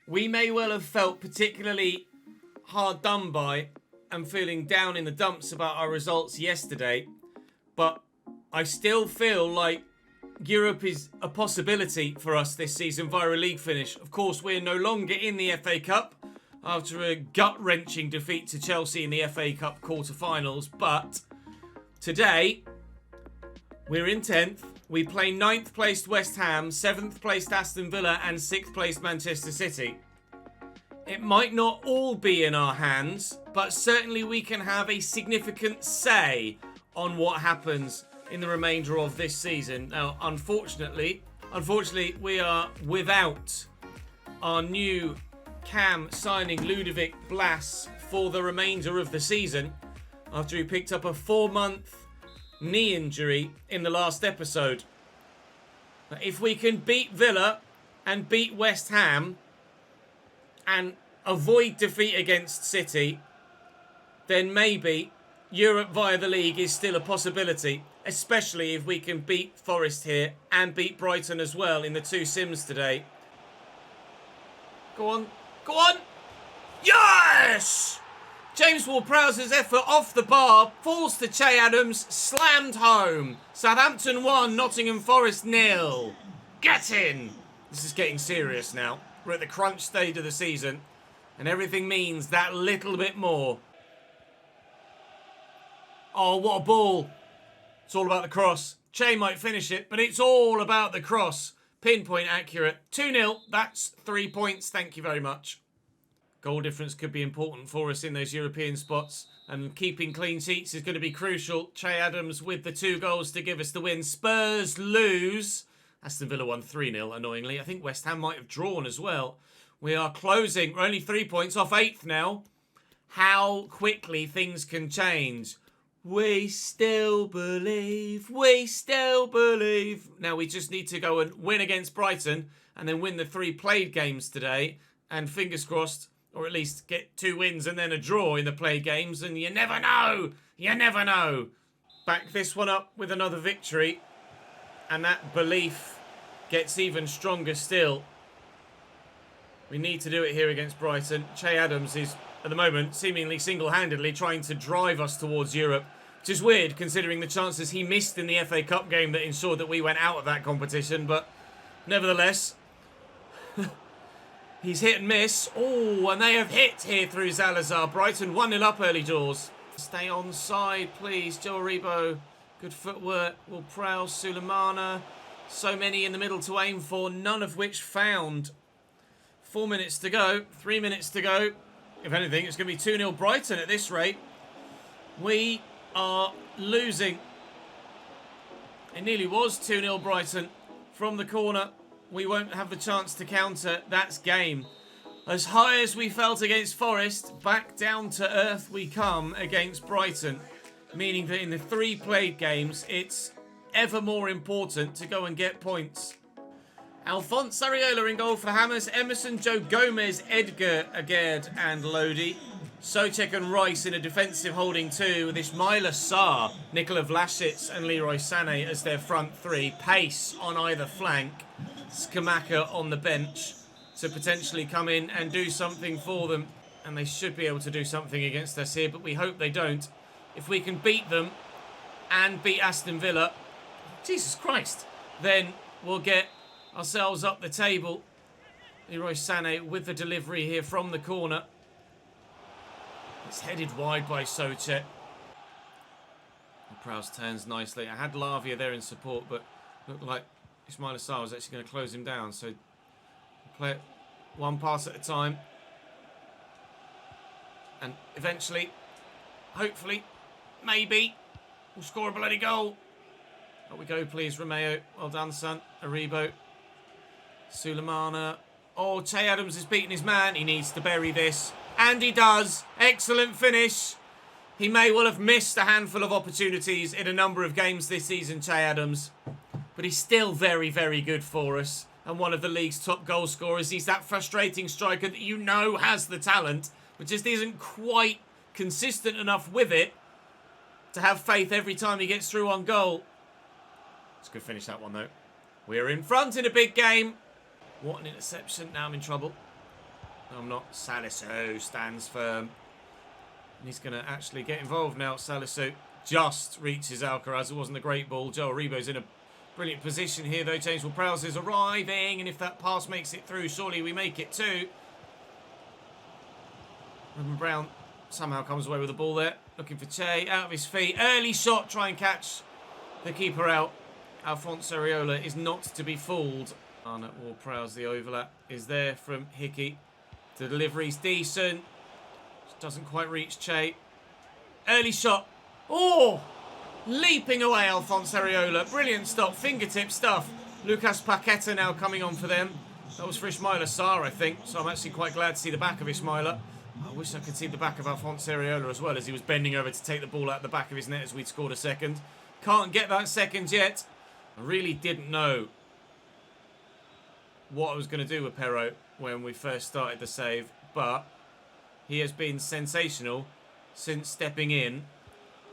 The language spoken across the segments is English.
we may well have felt particularly hard done by and feeling down in the dumps about our results yesterday, but I still feel like Europe is a possibility for us this season via a league finish. Of course, we're no longer in the FA Cup after a gut-wrenching defeat to Chelsea in the FA Cup quarter-finals, but today we're in 10th. We play 9th placed West Ham, 7th placed Aston Villa and 6th placed Manchester City. It might not all be in our hands, but certainly we can have a significant say on what happens in the remainder of this season. Now, unfortunately, we are without our new cam signing Ludovic Blas for the remainder of the season after he picked up a 4-month knee injury in the last episode. But if we can beat Villa and beat West Ham and avoid defeat against City, then maybe Europe via the league is still a possibility, especially if we can beat Forest here and beat Brighton as well in the 2 sims today. Go on. Go on! Yes! James Ward-Prowse's effort off the bar falls to Che Adams, slammed home. Southampton 1, Nottingham Forest 0. Get in! This is getting serious now. We're at the crunch stage of the season, and everything means that little bit more. Oh, what a ball. It's all about the cross. Che might finish it, but it's all about the cross. Pinpoint accurate. 2-0. That's 3 points. Thank you very much. Goal difference could be important for us in those European spots, and keeping clean sheets is going to be crucial. Che Adams with the 2 goals to give us the win. Spurs lose. Aston Villa won 3-0, annoyingly. I think West Ham might have drawn as well. We are closing. We're only 3 points off 8th now. How quickly things can change. We still believe. We still believe. Now we just need to go and win against Brighton and then win the 3 played games today. And fingers crossed, or at least get 2 wins and then a draw in the played games. And you never know. You never know. Back this one up with another victory. And that belief gets even stronger still. We need to do it here against Brighton. Che Adams is, at the moment, seemingly single-handedly trying to drive us towards Europe, which is weird considering the chances he missed in the FA Cup game that ensured that we went out of that competition. But nevertheless, he's hit and miss. Oh, and they have hit here through Zalazar. Brighton 1-0 up early doors. Stay on side, please. Joe Rebo. Good footwork. Will Prowse, Sulemana. So many in the middle to aim for, none of which found. 4 minutes to go. 3 minutes to go. If anything, it's going to be 2-0 Brighton at this rate. We are losing. It nearly was 2-0 Brighton. From the corner, we won't have the chance to counter. That's game. As high as we felt against Forest, back down to earth we come against Brighton. Meaning that in the 3 played games, it's ever more important to go and get points. Alphonse Ariola in goal for Hammers, Emerson, Joe Gomez, Edgar, Agerd and Lodi. Soucek and Rice in a defensive holding 2 with Ismaila Sarr, Nikola Vlasic and Leroy Sané as their front 3. Pace on either flank. Skamaka on the bench to potentially come in and do something for them. And they should be able to do something against us here, but we hope they don't. If we can beat them and beat Aston Villa, Jesus Christ, then we'll get ourselves up the table. Leroy Sané with the delivery here from the corner. It's headed wide by Soucek. Prowse turns nicely. I had Lavia there in support, but looked like Ismaila Sarr was actually going to close him down. So we'll play it one pass at a time. And eventually, hopefully, maybe, we'll score a bloody goal. Up we go, please, Romeo. Well done, son. Aribo. Sulemana. Oh, Che Adams is beating his man. He needs to bury this. And he does. Excellent finish. He may well have missed a handful of opportunities in a number of games this season, Che Adams. But he's still very, very good for us. And one of the league's top goal scorers. He's that frustrating striker that you know has the talent, but just isn't quite consistent enough with it to have faith every time he gets through on goal. It's a good finish, that one, though. We're in front in a big game. What an interception. Now I'm in trouble. No, I'm not. Salisu stands firm. And he's going to actually get involved now. Salisu just reaches Alcaraz. It wasn't a great ball. Joe Aribo's in a brilliant position here, though. James Ward-Prowse is arriving. And if that pass makes it through, surely we make it too. Ruben Brown somehow comes away with the ball there. Looking for Che. Out of his feet. Early shot. Try and catch the keeper out. Alfonso Areola is not to be fooled. Arnott Ward-Prowse, the overlap is there from Hickey. The delivery's decent. Just doesn't quite reach Che. Early shot. Oh! Leaping away, Alfonso Areola. Brilliant stop. Fingertip stuff. Lucas Paqueta now coming on for them. That was for Ismaila Sarr, I think. So I'm actually quite glad to see the back of Ismaila. I wish I could see the back of Alfonso Areola as well, as he was bending over to take the ball out the back of his net as we'd scored a second. Can't get that second yet. I really didn't know what I was going to do with Perrault when we first started the save, but he has been sensational since stepping in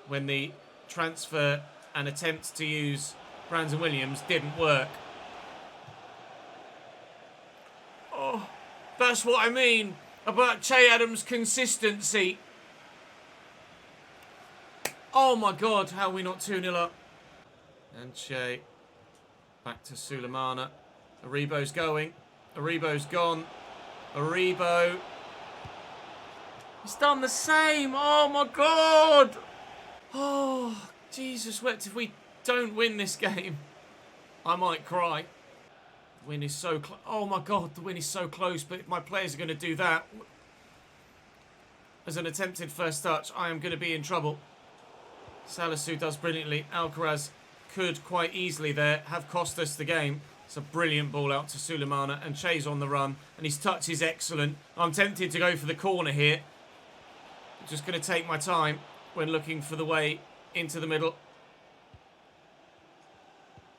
when the transfer and attempt to use Brandon Williams didn't work. Oh, that's what I mean about Che Adams' consistency. Oh my God, how are we not 2-0 up? And Che back to Sulemana. Aribo's going. Aribo's gone. Aribo. He's done the same. Oh my God. Oh, Jesus wept. If we don't win this game, I might cry. The win is so close. Oh my God, the win is so close. But if my players are going to do that as an attempted first touch, I am going to be in trouble. Salisu does brilliantly. Alcaraz could quite easily there have cost us the game. It's a brilliant ball out to Sulemana, and Che's on the run, and his touch is excellent. I'm tempted to go for the corner here. I'm just going to take my time when looking for the way into the middle.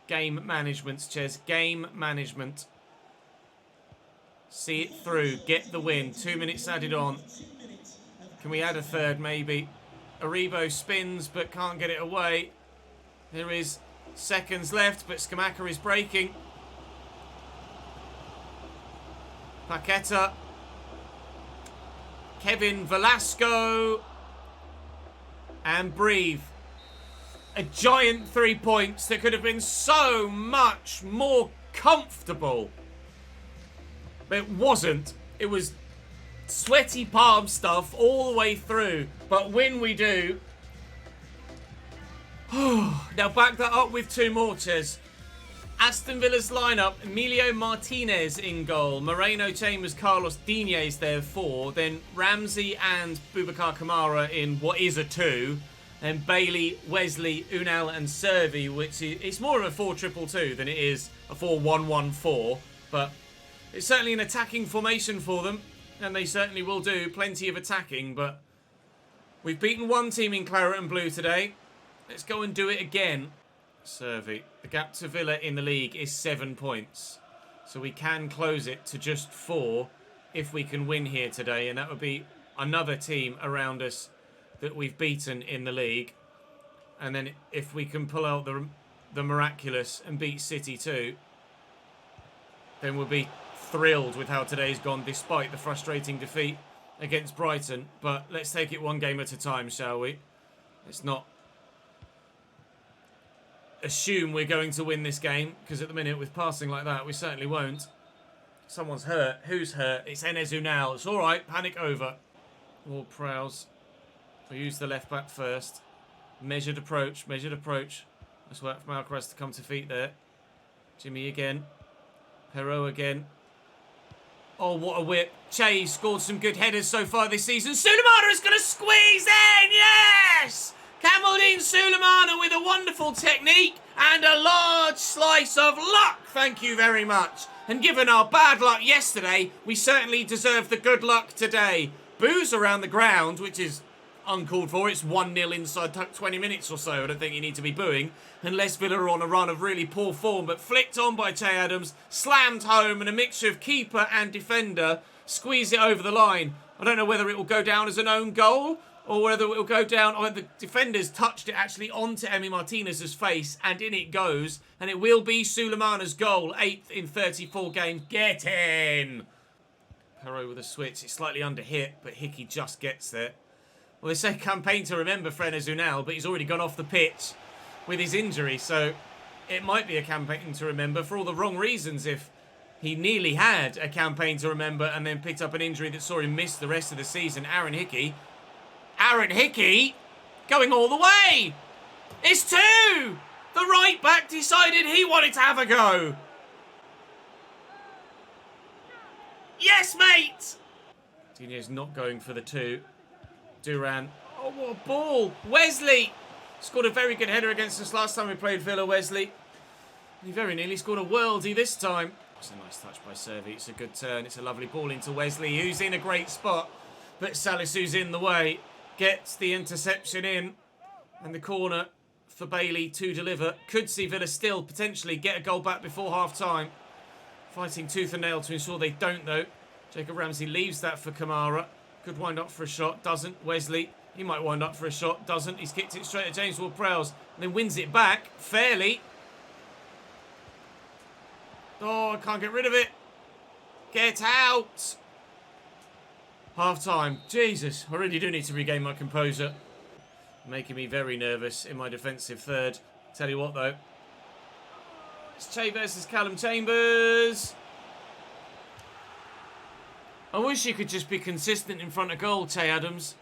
Game management, Ches. Game management. See it through. Get the win. 2 minutes added on. Can we add a third, maybe? Aribo spins, but can't get it away. There is seconds left, but Scamacca is breaking. Paqueta. Kevin Velasco. And breathe. A giant 3 points that could have been so much more comfortable. But it wasn't. It was sweaty palm stuff all the way through. But when we do... Now back that up with 2 more, Ches. Aston Villa's lineup: Emilio Martinez in goal, Moreno, Chambers, Carlos, Diñez there 4, then Ramsey and Boubacar Kamara in what is a 2, then Bailey, Wesley, Unal and Servi, which is it's more of a 4-2-2 than it is a 4-1-1-4, but it's certainly an attacking formation for them, and they certainly will do plenty of attacking. But we've beaten one team in claret and blue today. Let's go and do it again. Servi. The gap to Villa in the league is 7 points. So we can close it to just 4 if we can win here today. And that would be another team around us that we've beaten in the league. And then if we can pull out the miraculous and beat City too, then we'll be thrilled with how today's gone, despite the frustrating defeat against Brighton. But let's take it one game at a time, shall we? Let's not assume we're going to win this game, because at the minute with passing like that we certainly won't. Someone's hurt. Who's hurt? It's Enes Unal. It's alright, panic over. Ward-Prowse. We'll use the left back first. Measured approach, measured approach. Let's work for Alcaraz to come to feet there. Jimmy again. Perrault again. Oh, what a whip. Che scored some good headers so far this season. Sulemana is going to squeeze in! Yes! Kamaldeen Sulemana with a wonderful technique and a large slice of luck. Thank you very much. And given our bad luck yesterday, we certainly deserve the good luck today. Boos around the ground, which is uncalled for. It's 1-0 inside 20 minutes or so. I don't think you need to be booing unless Villa are on a run of really poor form. But flicked on by Che Adams, slammed home, and a mixture of keeper and defender squeeze it over the line. I don't know whether it will go down as an own goal or whether it will go down, or the defenders touched it actually onto Emi Martinez's face, and in it goes. And it will be Sulemana's goal, 8th in 34 games. Get in! Perot with a switch. It's slightly under hit, but Hickey just gets there. Well, they say campaign to remember Freniz Unal, but he's already gone off the pitch with his injury, so it might be a campaign to remember for all the wrong reasons if he nearly had a campaign to remember and then picked up an injury that saw him miss the rest of the season. Aaron Hickey. Aaron Hickey going all the way. It's 2. The right back decided he wanted to have a go. Yes, mate! Dinier's not going for the 2. Duran. Oh, what a ball. Wesley scored a very good header against us last time we played Villa, Wesley. He very nearly scored a worldie this time. It's a nice touch by Servi. It's a good turn. It's a lovely ball into Wesley, who's in a great spot. But Salisu's in the way. Gets the interception in. And the corner for Bailey to deliver. Could see Villa still potentially get a goal back before half-time. Fighting tooth and nail to ensure they don't, though. Jacob Ramsey leaves that for Kamara. Could wind up for a shot. Doesn't. Wesley, he might wind up for a shot. Doesn't. He's kicked it straight at James Ward-Prowse. And then wins it back fairly. Oh, I can't get rid of it. Get out. Half-time. Jesus, I really do need to regain my composure. Making me very nervous in my defensive third. Tell you what, though. It's Che versus Callum Chambers. I wish he could just be consistent in front of goal, Che Adams.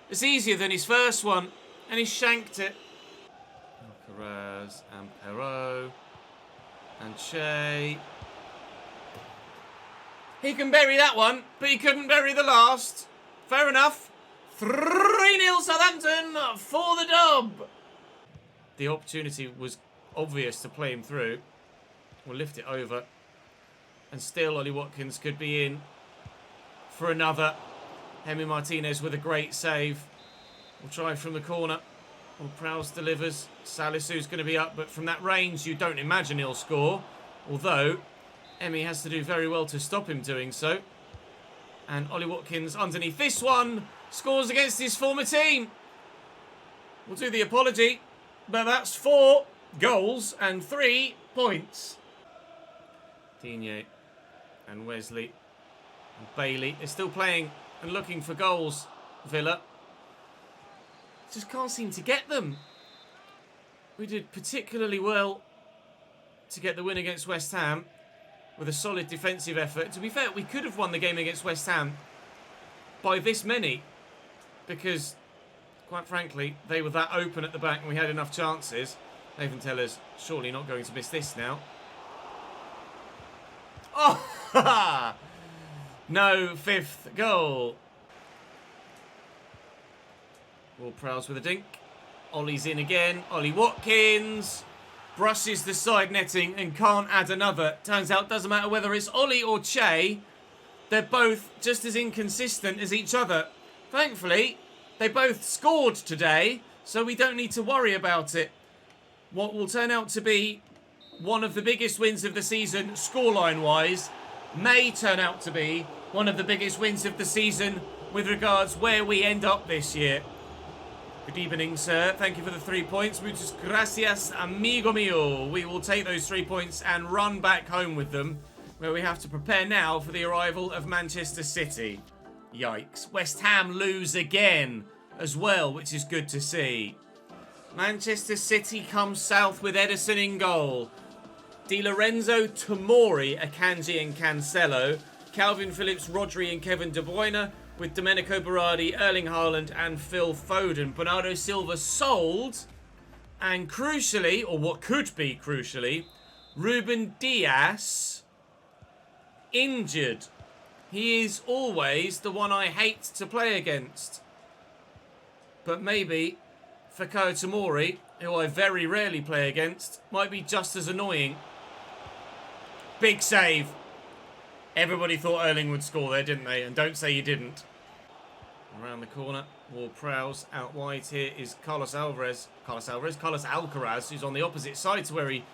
It's easier than his first one, and he shanked it. Alcaraz and Perot and Che. He can bury that one, but he couldn't bury the last. Fair enough. 3-0 Southampton for the dub. The opportunity was obvious to play him through. We'll lift it over. And still Ollie Watkins could be in for another. Hemi Martinez with a great save. We'll try from the corner. Well, Prowse delivers. Salisu's going to be up, but from that range you don't imagine he'll score. Although Emi has to do very well to stop him doing so. And Ollie Watkins underneath this one scores against his former team. We'll do the apology, but that's 4 goals and 3 points. Digne and Wesley and Bailey. They're still playing and looking for goals, Villa. Just can't seem to get them. We did particularly well to get the win against West Ham with a solid defensive effort. To be fair, we could have won the game against West Ham by this many because, quite frankly, they were that open at the back and we had enough chances. Nathan Teller's surely not going to miss this now. Oh, no 5th goal. Ward-Prowse with a dink. Ollie's in again. Ollie Watkins brushes the side netting and can't add another. Turns out doesn't matter whether it's Ollie or Che. They're both just as inconsistent as each other. Thankfully, they both scored today, so we don't need to worry about it. What will turn out to be one of the biggest wins of the season, scoreline-wise, may turn out to be one of the biggest wins of the season with regards where we end up this year. Good evening, sir. Thank you for the 3 points. Muchas gracias, amigo mío. We will take those 3 points and run back home with them, where we have to prepare now for the arrival of Manchester City. Yikes. West Ham lose again as well, which is good to see. Manchester City comes south with Ederson in goal. Di Lorenzo, Tomori, Akanji and Cancelo. Calvin Phillips, Rodri and Kevin De Bruyne, with Domenico Berardi, Erling Haaland and Phil Foden. Bernardo Silva sold. And crucially, or what could be crucially, Ruben Dias injured. He is always the one I hate to play against. But maybe Fikayo Tomori, who I very rarely play against, might be just as annoying. Big save. Everybody thought Erling would score there, didn't they? And don't say you didn't. Around the corner, Ward-Prowse. Out wide here is Carlos Alcaraz, who's on the opposite side to where he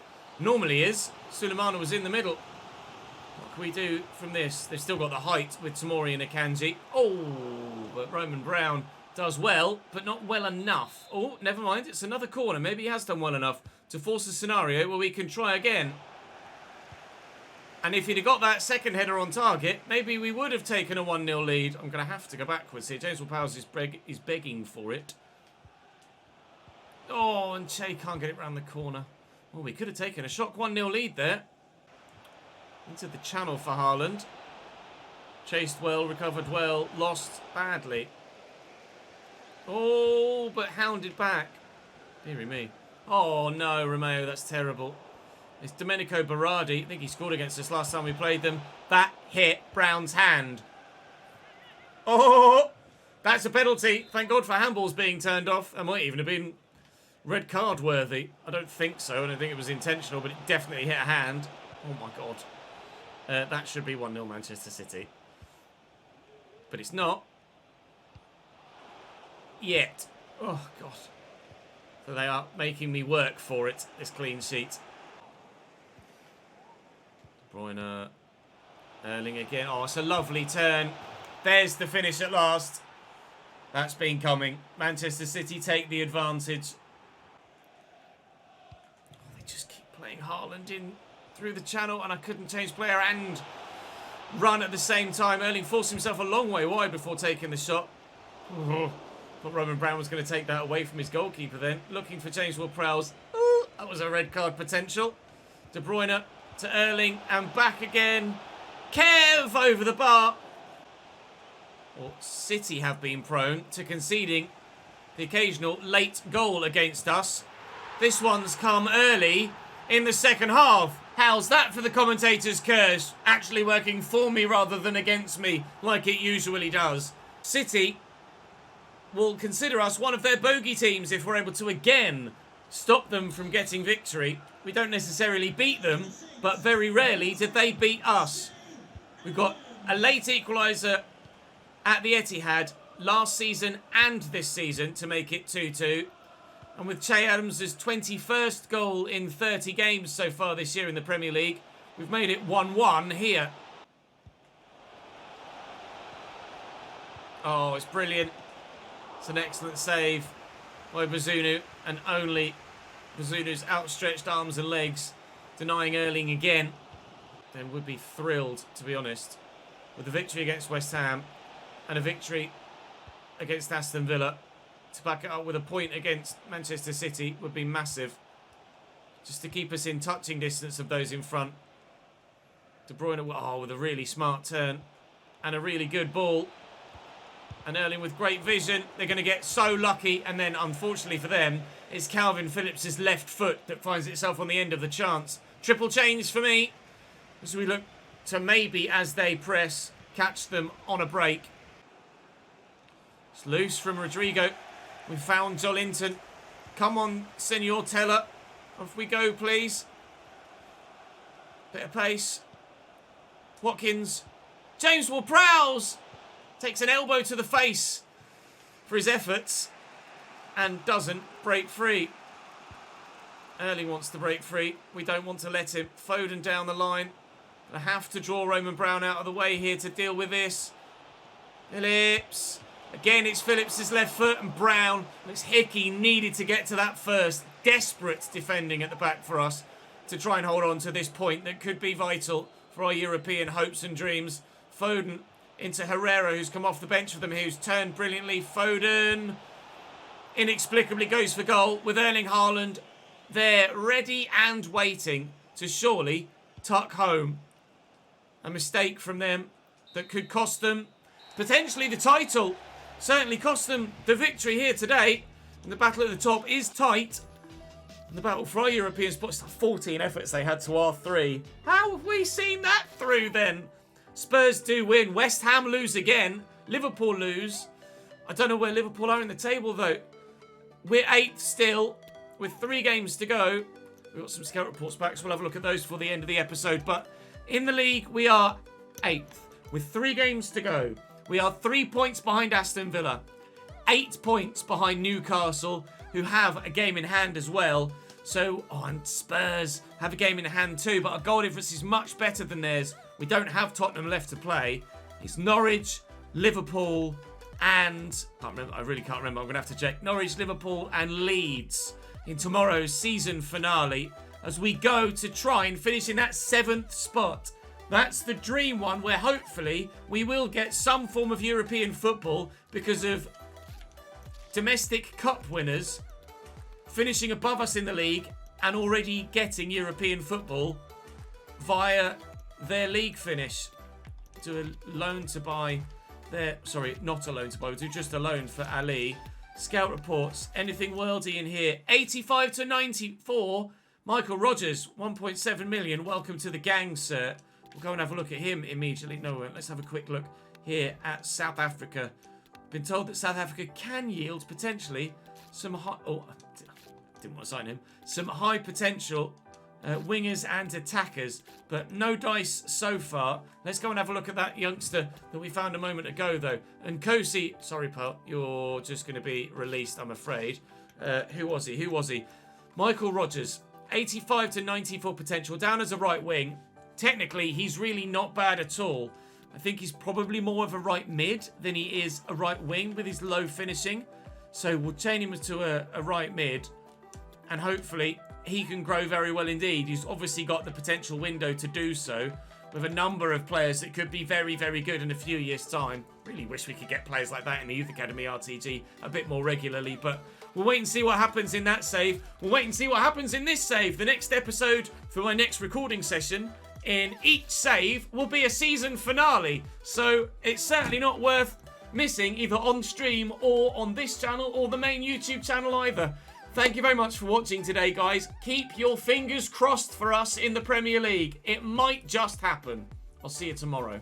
normally is. Sulemana was in the middle. What can we do from this? They've still got the height with Tomori and Akanji. Oh, but Roman Brown does well, but not well enough. Oh, never mind. It's another corner. Maybe he has done well enough to force a scenario where we can try again. And if he'd have got that second header on target, maybe we would have taken a 1-0 lead. I'm going to have to go backwards here. James Ward-Prowse is begging for it. Oh, and Che can't get it round the corner. Well, we could have taken a shock 1-0 lead there. Into the channel for Haaland. Chased well, recovered well, lost badly. Oh, but hounded back. Deary me. Oh, no, Romeo, that's terrible. It's Domenico Berardi. I think he scored against us last time we played them. That hit Brown's hand. Oh, that's a penalty. Thank God for handballs being turned off. That might even have been red card worthy. I don't think so. I don't think it was intentional, but it definitely hit a hand. Oh, my God. That should be 1-0 Manchester City. But it's not. Yet. Oh, God. So they are making me work for it, this clean sheet. De Bruyne. Erling again. Oh, it's a lovely turn. There's the finish at last. That's been coming. Manchester City take the advantage. Oh, they just keep playing Haaland in through the channel, and I couldn't change player and run at the same time. Erling forced himself a long way wide before taking the shot. Oh, thought Roman Brown was going to take that away from his goalkeeper then. Looking for James Ward-Prowse. Oh, that was a red card potential. De Bruyne to Erling and back again. Kev over the bar. Well, City have been prone to conceding the occasional late goal against us. This one's come early in the second half. How's that for the commentator's curse? Actually working for me rather than against me, like it usually does. City will consider us one of their bogey teams if we're able to again stop them from getting victory. We don't necessarily beat them, but very rarely did they beat us. We've got a late equaliser at the Etihad last season and this season to make it 2-2. And with Che Adams' 21st goal in 30 games so far this year in the Premier League, we've made it 1-1 here. Oh, it's brilliant. It's an excellent save by Bazunu, and only Bazunu's outstretched arms and legs denying Erling again. Then would be thrilled, to be honest, with the victory against West Ham and a victory against Aston Villa. To back it up with a point against Manchester City would be massive. Just to keep us in touching distance of those in front. De Bruyne, oh, with a really smart turn and a really good ball. And Erling with great vision. They're going to get so lucky. And then, unfortunately for them, it's Calvin Phillips' left foot that finds itself on the end of the chance. Triple change for me. As we look to maybe, as they press, catch them on a break. It's loose from Rodrigo. We found Jolinton. Come on, Senor Teller. Off we go, please. Bit of pace. Watkins. James Ward-Prowse takes an elbow to the face for his efforts and doesn't break free. Erling wants to break free. We don't want to let him. Foden down the line. I have to draw Roman Brown out of the way here to deal with this. Phillips. Again, it's Phillips' left foot, and Brown. Looks Hickey needed to get to that first. Desperate defending at the back for us to try and hold on to this point that could be vital for our European hopes and dreams. Foden into Herrera, who's come off the bench for them, who's turned brilliantly. Foden inexplicably goes for goal with Erling Haaland there, ready and waiting to surely tuck home. A mistake from them that could cost them potentially the title. Certainly cost them the victory here today. And the battle at the top is tight. And the battle for our European spots, 14 efforts they had to our 3. How have we seen that through then? Spurs do win. West Ham lose again. Liverpool lose. I don't know where Liverpool are in the table though. We're 8th still with 3 games to go. We've got some scout reports back, so we'll have a look at those for the end of the episode. But in the league, we are 8th with 3 games to go. We are 3 points behind Aston Villa, 8 points behind Newcastle, who have a game in hand as well. So, and Spurs have a game in hand too, but our goal difference is much better than theirs. We don't have Tottenham left to play. It's Norwich, Liverpool, and I really can't remember. I'm going to have to check. Norwich, Liverpool, and Leeds in tomorrow's season finale as we go to try and finish in that 7th spot That's the dream one where hopefully we will get some form of European football because of domestic cup winners finishing above us in the league and already getting European football via their league finish. Do a loan to buy there. Sorry, not a loan to buy. We'll do just a loan for Ali. Scout reports. Anything worldy in here. 85 to 94. Michael Rogers, 1.7 million. Welcome to the gang, sir. We'll go and have a look at him immediately. No, let's have a quick look here at South Africa. Been told that South Africa can yield potentially some high... Oh, didn't want to sign him. Some high potential wingers and attackers, but no dice so far. Let's go and have a look at that youngster that we found a moment ago, though. And Kosi, sorry, pal, you're just going to be released, I'm afraid. Who was he? Michael Rogers, 85 to 94 potential, down as a right wing. Technically, he's really not bad at all. I think he's probably more of a right mid than he is a right wing with his low finishing. So we'll chain him to a right mid, and hopefully he can grow very well indeed. He's obviously got the potential window to do so with a number of players that could be very, very good in a few years' time. Really wish we could get players like that in the Youth Academy RTG a bit more regularly, but we'll wait and see what happens in that save. We'll wait and see what happens in this save. The next episode for my next recording session, in each save will be a season finale. So it's certainly not worth missing either on stream or on this channel or the main YouTube channel either. Thank you very much for watching today, guys. Keep your fingers crossed for us in the Premier League. It might just happen. I'll see you tomorrow.